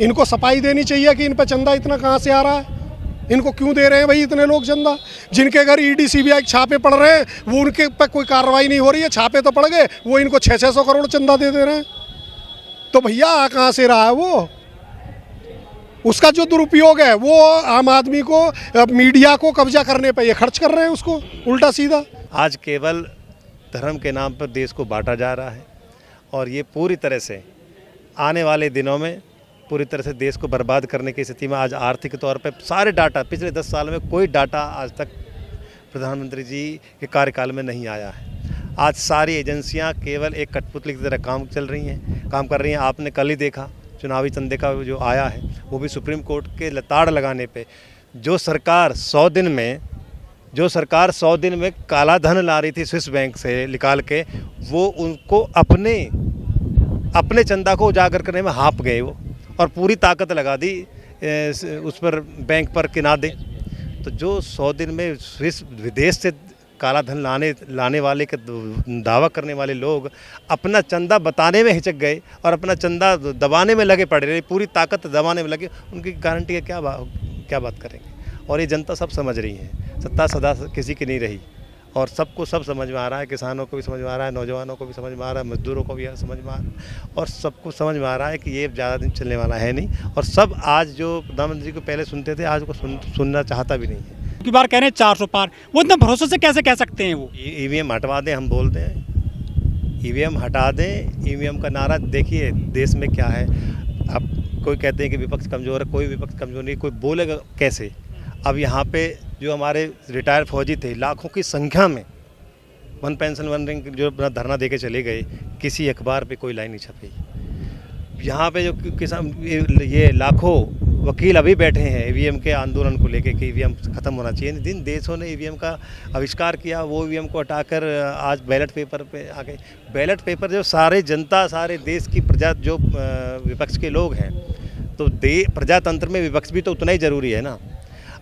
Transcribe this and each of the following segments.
इनको सफाई देनी चाहिए कि इन पर चंदा इतना कहाँ से आ रहा है, इनको क्यों दे रहे हैं भाई इतने लोग चंदा। जिनके घर ईडी सीबीआई छापे पड़ रहे हैं वो उनके पर कोई कार्रवाई नहीं हो रही है, छापे तो पड़ गए, वो इनको 600 करोड़ चंदा दे रहे हैं। तो भैया आ कहाँ से रहा है वो? उसका जो दुरुपयोग है वो आम आदमी को, मीडिया को कब्जा करने पे ये खर्च कर रहे हैं उसको उल्टा सीधा। आज केवल धर्म के नाम पर देश को बांटा जा रहा है और ये पूरी तरह से आने वाले दिनों में पूरी तरह से देश को बर्बाद करने की स्थिति में आज आर्थिक तौर पे सारे डाटा पिछले 10 साल में कोई डाटा आज तक प्रधानमंत्री जी के कार्यकाल में नहीं आया है। आज सारी एजेंसियां केवल एक कठपुतली की तरह काम कर रही हैं। आपने कल ही देखा चुनावी चंदे का जो आया है वो भी सुप्रीम कोर्ट के लताड़ लगाने पे जो सरकार 100 दिन में काला धन ला रही थी स्विस बैंक से निकाल के, वो उनको अपने चंदा को उजागर करने में हाँप गए वो, और पूरी ताकत लगा दी उस पर बैंक पर कि ना दे। तो जो 100 दिन में स्विस विदेश से काला धन लाने वाले के दावा करने वाले लोग अपना चंदा बताने में हिचक गए और अपना चंदा दबाने में लगे पड़े रहे, पूरी ताकत दबाने में लगे, उनकी गारंटी है क्या बात करेंगे। और ये जनता सब समझ रही है, सत्ता सदा किसी की नहीं रही और सबको सब समझ में आ रहा है। किसानों को भी समझ में आ रहा है, नौजवानों को भी समझ में आ रहा है, मजदूरों को भी समझ में आ रहा है और सबको समझ में आ रहा है कि ये ज़्यादा दिन चलने वाला है नहीं। और सब आज जो प्रधानमंत्री को पहले सुनते थे आज को सुनना चाहता भी नहीं है। की बार कह रहे हैं 400 पार, वो इतना भरोसे से कैसे कह सकते हैं? वो ईवीएम हटवा दें, हम बोलते हैं ईवीएम हटा दें। ईवीएम का नारा देखिए देश में क्या है। अब कोई कहते हैं कि विपक्ष कमज़ोर है, कोई विपक्ष कमज़ोर नहीं, कोई बोलेगा कैसे। अब यहाँ पे जो हमारे रिटायर फौजी थे लाखों की संख्या में, वन पेंशन वन रिंग जो अपना धरना देके चले गए, किसी अखबार पे कोई लाइन नहीं छपी। यहाँ पे जो किसान ये लाखों वकील अभी बैठे हैं ईवीएम के आंदोलन को लेके कि ईवीएम ख़त्म होना चाहिए। जिन देशों ने ईवीएम का आविष्कार किया वो ईवीएम को हटाकर आज बैलेट पेपर पे आ गए। बैलेट पेपर जो सारे देश की प्रजा जो विपक्ष के लोग हैं, तो प्रजातंत्र में विपक्ष भी तो उतना ही ज़रूरी है ना।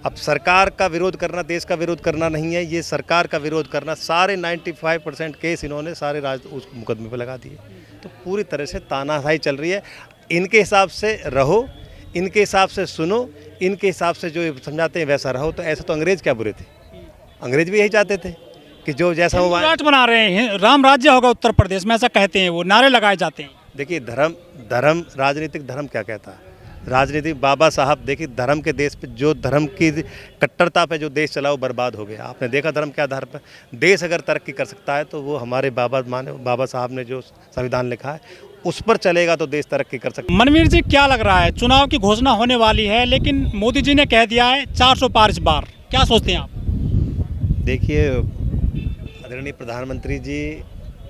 अब सरकार का विरोध करना देश का विरोध करना नहीं है, ये सरकार का विरोध करना। सारे 95% केस इन्होंने सारे उस मुकदमे पर लगा दिए। तो पूरी तरह से तानाशाही चल रही है। इनके हिसाब से रहो, इनके हिसाब से सुनो, इनके हिसाब से जो समझाते हैं वैसा रहो। तो ऐसा तो अंग्रेज क्या बुरे थे, अंग्रेज भी यही चाहते थे कि जो जैसा वो राज बना रहे हैं, राम राज्य होगा उत्तर प्रदेश में, ऐसा कहते हैं, वो नारे लगाए जाते हैं। देखिए धर्म राजनीतिक धर्म क्या कहता है। राजनीतिक बाबा साहब देखिए धर्म के देश पे जो धर्म की कट्टरता पे जो देश चला वो बर्बाद हो गया। आपने देखा धर्म के आधार पर देश अगर तरक्की कर सकता है तो वो हमारे बाबा साहब ने जो संविधान लिखा है उस पर चलेगा तो देश तरक्की कर सकता है। मनवीर जी क्या लग रहा है, चुनाव की घोषणा होने वाली है लेकिन मोदी जी ने कह दिया है 400 पार इस बार, क्या सोचते हैं आप? देखिए आदरणीय प्रधानमंत्री जी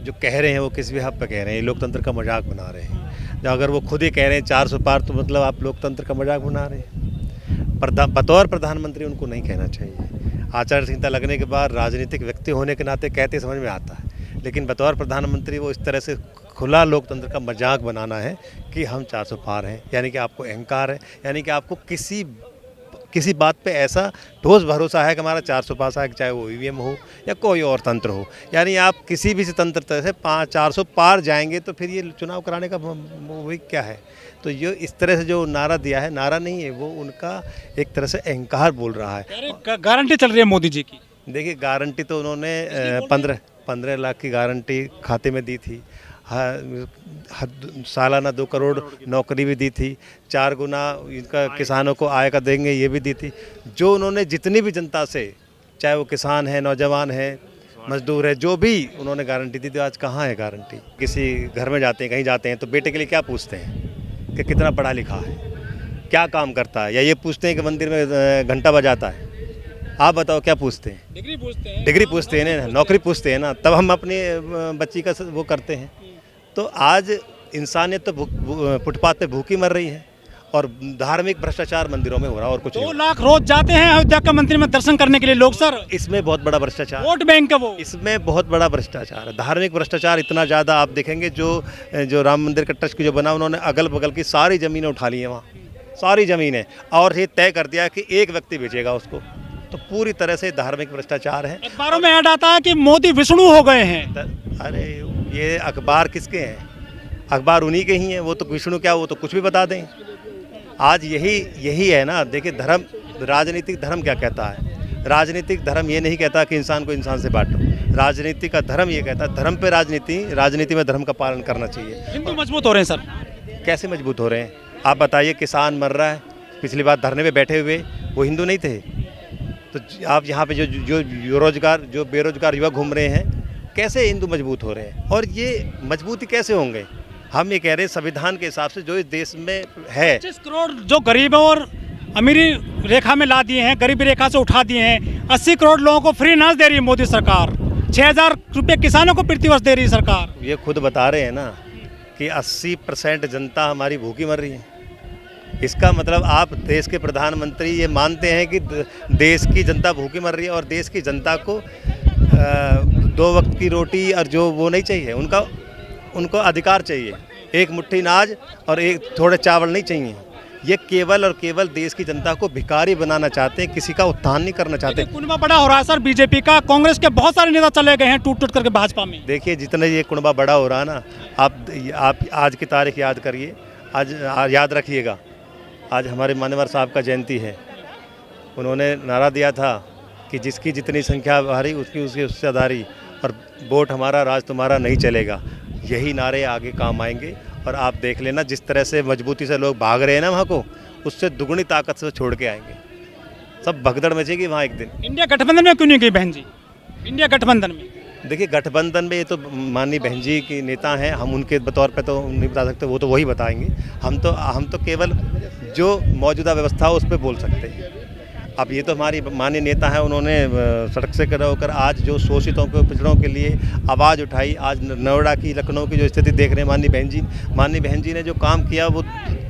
जो कह रहे हैं वो किस भी हद पर कह रहे हैं, लोकतंत्र का मजाक बना रहे हैं। अगर वो खुद ही कह रहे हैं 400 पार तो मतलब आप लोकतंत्र का मजाक बना रहे हैं। बतौर प्रधानमंत्री उनको नहीं कहना चाहिए। आचार संहिता लगने के बाद राजनीतिक व्यक्ति होने के नाते कहते समझ में आता है, लेकिन बतौर प्रधानमंत्री वो इस तरह से खुला लोकतंत्र का मजाक बनाना है कि हम 400 पार हैं, यानी कि आपको अहंकार है, यानी कि आपको किसी बात पे ऐसा ठोस भरोसा है कि हमारा 400 पास है, चाहे वो ईवीएम हो या कोई और तंत्र हो। यानी आप किसी भी तंत्र से 400 पार जाएंगे तो फिर ये चुनाव कराने का वही क्या है। तो ये इस तरह से जो नारा दिया है, नारा नहीं है, वो उनका एक तरह से अहंकार बोल रहा है। गारंटी चल रही है मोदी जी की। देखिए गारंटी तो उन्होंने 15 लाख की गारंटी खाते में दी थी, सालाना 2 करोड़ नौकरी भी दी थी, 4 गुना इनका किसानों को आय का देंगे ये भी दी थी। जो उन्होंने जितनी भी जनता से, चाहे वो किसान है, नौजवान है, मजदूर है, जो भी उन्होंने गारंटी दी थी, आज कहाँ है गारंटी। किसी घर में जाते हैं, कहीं जाते हैं तो बेटे के लिए क्या पूछते हैं कि कितना पढ़ा लिखा है, क्या काम करता है, या ये पूछते हैं कि मंदिर में घंटा बजाता है। आप बताओ क्या पूछते हैं? डिग्री पूछते हैं ना, नौकरी पूछते हैं ना, तब हम अपनी बच्ची का वो करते हैं। तो आज इंसानियत तो फुटपाथ पे भूखी मर रही है और धार्मिक भ्रष्टाचार मंदिरों में हो रहा है और कुछ 2 लाख रोज जाते हैं अयोध्या का मंदिर में दर्शन करने के लिए लोग सर। इसमें बहुत बड़ा भ्रष्टाचार, वोट बैंक का वो, इसमें बहुत बड़ा भ्रष्टाचार है। धार्मिक भ्रष्टाचार इतना ज़्यादा आप देखेंगे, जो राम मंदिर का ट्रस्ट की जो बना, उन्होंने अगल बगल की सारी ज़मीनें उठा ली हैं, वहाँ सारी ज़मीनें, और ये तय कर दिया कि एक व्यक्ति बेचेगा उसको। तो पूरी तरह से धार्मिक भ्रष्टाचार है। अखबारों में ऐड आता है कि मोदी विष्णु हो गए हैं। अरे ये अखबार किसके हैं? अखबार उन्हीं के ही हैं। वो तो विष्णु क्या, वो तो कुछ भी बता दें। आज यही है ना। देखिए धर्म, राजनीतिक धर्म क्या कहता है? राजनीतिक धर्म ये नहीं कहता कि इंसान को इंसान से बांटो। राजनीति का धर्म ये कहता है धर्म पे राजनीति, राजनीति में धर्म का पालन करना चाहिए। हिंदू मजबूत हो रहे हैं सर। कैसे मजबूत हो रहे हैं? आप बताइए, किसान मर रहा है, पिछली बार धरने पे बैठे हुए वो हिंदू नहीं थे? तो आप यहाँ पे जो बेरोजगार युवक घूम रहे हैं, कैसे हिंदू मजबूत हो रहे हैं? और ये मजबूती कैसे होंगे? हम ये कह रहे हैं संविधान के हिसाब से जो इस देश में है, 25 करोड़ जो गरीब और अमीरी रेखा में ला दिए हैं, गरीबी रेखा से उठा दिए हैं। 80 करोड़ लोगों को फ्री अनाज दे रही है मोदी सरकार। 6,000 रुपये किसानों को प्रतिवर्ष दे रही है सरकार। ये खुद बता रहे हैं ना कि 80% जनता हमारी भूखी मर रही है। इसका मतलब आप देश के प्रधानमंत्री ये मानते हैं कि देश की जनता भूखी मर रही है और देश की जनता को 2 वक्त की रोटी और जो वो नहीं चाहिए, उनको अधिकार चाहिए। एक मुट्ठी अनाज और एक थोड़े चावल नहीं चाहिए। ये केवल और केवल देश की जनता को भिखारी बनाना चाहते हैं, किसी का उत्थान नहीं करना चाहते। कुनबा बड़ा हो रहा है सर बीजेपी का। कांग्रेस के बहुत सारे नेता चले गए हैं टूट करके भाजपा में। देखिए जितने ये कुनबा बड़ा हो रहा है ना, आप आज की तारीख याद करिए, आज याद रखिएगा, आज हमारे मान्यवर साहब का जयंती है। उन्होंने नारा दिया था कि जिसकी जितनी संख्या भारी उसकी उससे आधारी, और वोट हमारा राज तुम्हारा नहीं चलेगा। यही नारे आगे काम आएंगे। और आप देख लेना जिस तरह से मजबूती से लोग भाग रहे हैं ना वहाँ को, उससे दुगनी ताकत से छोड़ के आएंगे। सब भगदड़ मचेगी वहाँ एक दिन। इंडिया गठबंधन में क्यों नहीं गई बहन जी? इंडिया गठबंधन में देखिए गठबंधन में ये तो माननीय बहन जी की नेता हैं, हम उनके बतौर पे तो नहीं बता सकते, वो तो वही बताएंगे। हम तो केवल जो मौजूदा व्यवस्था है उस पर बोल सकते हैं। अब ये तो हमारी माननीय नेता हैं, उन्होंने सड़क से खड़े होकर आज जो शोषितों को, पिछड़ों के लिए आवाज़ उठाई। आज नोएडा की, लखनऊ की जो स्थिति देख रहे हैं माननीय बहन जी ने जो काम किया वो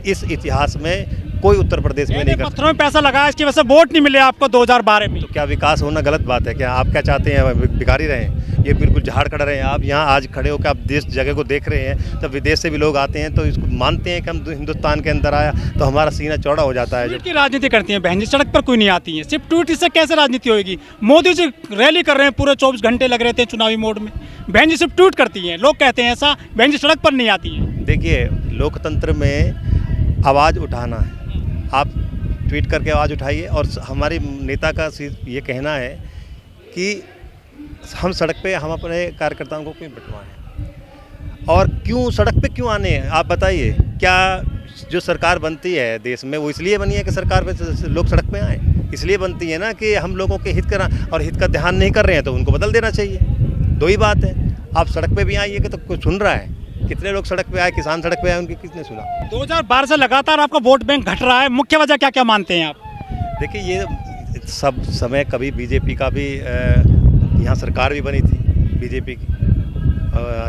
इस इतिहास में कोई उत्तर प्रदेश में नहीं कर। पत्थरों में पैसा लगाया, इसकी वजह से वोट नहीं मिले आपको 2012 में। तो क्या विकास होना गलत बात है? क्या आप क्या चाहते हैं भिखारी रहें? ये बिल्कुल झाड़ खड़ा रहे हैं। आप यहाँ आज खड़े होकर आप देश जगह को देख रहे हैं, तब विदेश से भी लोग आते हैं तो इसको मानते हैं कि हम हिंदुस्तान के अंदर आया तो हमारा सीना चौड़ा हो जाता है। ट्वीट की राजनीति करती हैं बहन जी, सड़क पर कोई नहीं आती है, सिर्फ ट्वीट से कैसे राजनीति होगी? मोदी जी रैली कर रहे हैं, पूरे 24 घंटे लग रहे थे चुनावी मोड में। बहन जी सिर्फ ट्वीट करती हैं, लोग कहते हैं ऐसा, बहन जी सड़क पर नहीं आती हैं। देखिए लोकतंत्र में आवाज़ उठाना है, आप ट्वीट करके आवाज़ उठाइए। और हमारी नेता का ये कहना है कि हम सड़क पे हम अपने कार्यकर्ताओं को क्यों बिठवाएं और क्यों सड़क पे क्यों आने हैं? आप बताइए, क्या जो सरकार बनती है देश में वो इसलिए बनी है कि सरकार पे लोग सड़क पे आए? इसलिए बनती है ना कि हम लोगों के हित करा, और हित का ध्यान नहीं कर रहे हैं तो उनको बदल देना चाहिए। दो ही बात है। आप सड़क पे भी आइए कि तो कोई सुन रहा है? कितने लोग सड़क पे आए, किसान सड़क पे आए, उनकी किसने सुना? 2012 से लगातार आपका वोट बैंक घट रहा है, मुख्य वजह क्या क्या मानते हैं आप? देखिए ये सब समय कभी बीजेपी का भी यहाँ सरकार भी बनी थी बीजेपी की,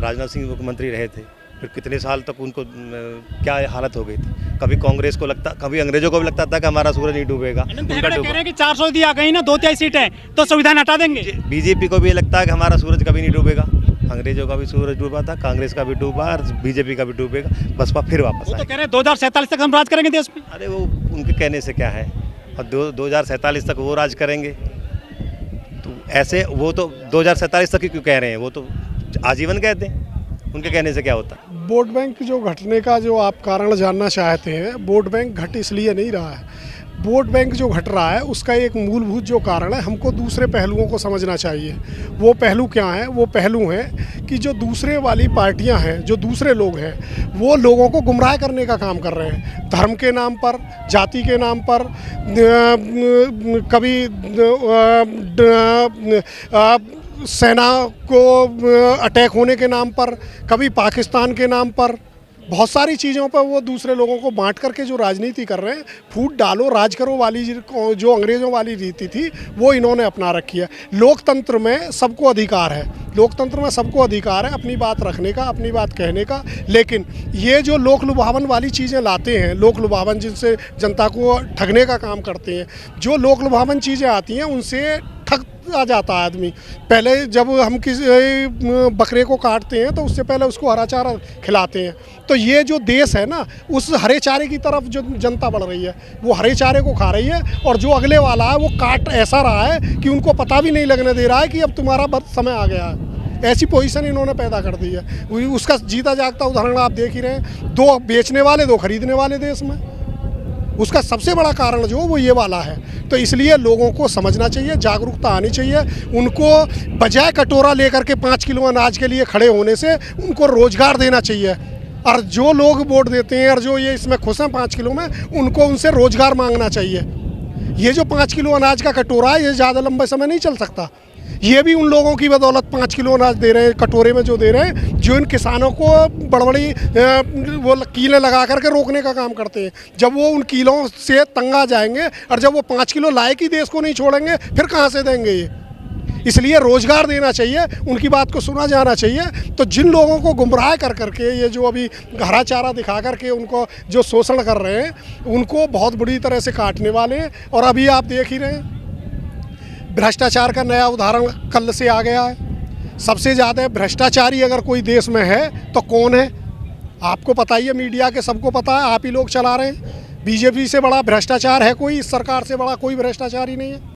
राजनाथ सिंह मुख्यमंत्री रहे थे, फिर कितने साल तक उनको क्या हालत हो गई थी। कभी कांग्रेस को लगता, कभी अंग्रेजों को भी लगता था कि हमारा सूरज नहीं डूबेगा। कह रहे हैं कि 400 दी आ गई ना, 2-3 सीटें तो संविधान हटा देंगे। बीजेपी को भी लगता है कि हमारा सूरज कभी नहीं डूबेगा। अंग्रेजों का भी सूरज डूबा था, कांग्रेस का भी डूबा और बीजेपी का भी डूबेगा, बसपा फिर वापस वो तो कह रहे हैं 2047 तक हम राज करेंगे देश में। अरे वो उनके कहने से क्या है, और 2047 तक वो राज करेंगे। तो ऐसे वो तो 2047 तक ही क्यों कह रहे हैं? वो तो आजीवन कहते हैं, उनके कहने से क्या होता है? वोट बैंक जो घटने का जो आप कारण जानना चाहते हैं, वोट बैंक घट इसलिए नहीं रहा है। वोट बैंक जो घट रहा है उसका एक मूलभूत जो कारण है, हमको दूसरे पहलुओं को समझना चाहिए। वो पहलू क्या है? वो पहलू है कि जो दूसरे वाली पार्टियां हैं, जो दूसरे लोग हैं, वो लोगों को गुमराह करने का काम कर रहे हैं। धर्म के नाम पर, जाति के नाम पर, कभी सेना को अटैक होने के नाम पर, कभी पाकिस्तान के नाम पर, बहुत सारी चीज़ों पर वो दूसरे लोगों को बांट करके जो राजनीति कर रहे हैं, फूट डालो राज करो वाली जो अंग्रेज़ों वाली रीति थी वो इन्होंने अपना रखी है। लोकतंत्र में सबको अधिकार है, लोकतंत्र में सबको अधिकार है अपनी बात रखने का, अपनी बात कहने का। लेकिन ये जो लोक लुभावन वाली चीज़ें लाते हैं, लोक लुभावन जिनसे जनता को ठगने का काम करते हैं, जो लोक लुभावन चीज़ें आती हैं उनसे ठग आ जाता है आदमी। पहले जब हम किसी बकरे को काटते हैं तो उससे पहले उसको हरा चारा खिलाते हैं। तो ये जो देश है ना, उस हरे चारे की तरफ जो जनता बढ़ रही है, वो हरे चारे को खा रही है, और जो अगले वाला है वो काट ऐसा रहा है कि उनको पता भी नहीं लगने दे रहा है कि अब तुम्हारा समय आ गया है। ऐसी पोजीशन इन्होंने पैदा कर दी है। उसका जीता जागता उदाहरण आप देख ही रहे हैं, 2 बेचने वाले 2 खरीदने वाले देश में। उसका सबसे बड़ा कारण जो वो ये वाला है। तो इसलिए लोगों को समझना चाहिए, जागरूकता आनी चाहिए। उनको बजाय कटोरा लेकर के 5 किलो अनाज के लिए खड़े होने से उनको रोजगार देना चाहिए। और जो लोग वोट देते हैं और जो ये इसमें खुश हैं 5 किलो में, उनको उनसे रोजगार मांगना चाहिए। ये जो 5 किलो अनाज का कटोरा है, ये ज़्यादा लंबे समय नहीं चल सकता। ये भी उन लोगों की बदौलत 5 किलो अनाज दे रहे हैं, कटोरे में जो दे रहे हैं, जो इन किसानों को बड़बड़ी वो कीलें लगा करके रोकने का काम करते हैं। जब वो उन कीलों से तंग आ जाएंगे और जब वो 5 किलो लाए की देश को नहीं छोड़ेंगे, फिर कहाँ से देंगे ये। इसलिए रोज़गार देना चाहिए, उनकी बात को सुना जाना चाहिए। तो जिन लोगों को गुमराह कर करके ये जो अभी हरा चारा दिखा करके उनको जो शोषण कर रहे हैं, उनको बहुत बुरी तरह से काटने वाले हैं। और अभी आप देख ही रहे हैं, भ्रष्टाचार का नया उदाहरण कल से आ गया है। सबसे ज़्यादा भ्रष्टाचारी अगर कोई देश में है तो कौन है? आपको पता ही है, मीडिया के सबको पता है, आप ही लोग चला रहे हैं। बीजेपी से बड़ा भ्रष्टाचार है कोई? इस सरकार से बड़ा कोई भ्रष्टाचार ही नहीं है।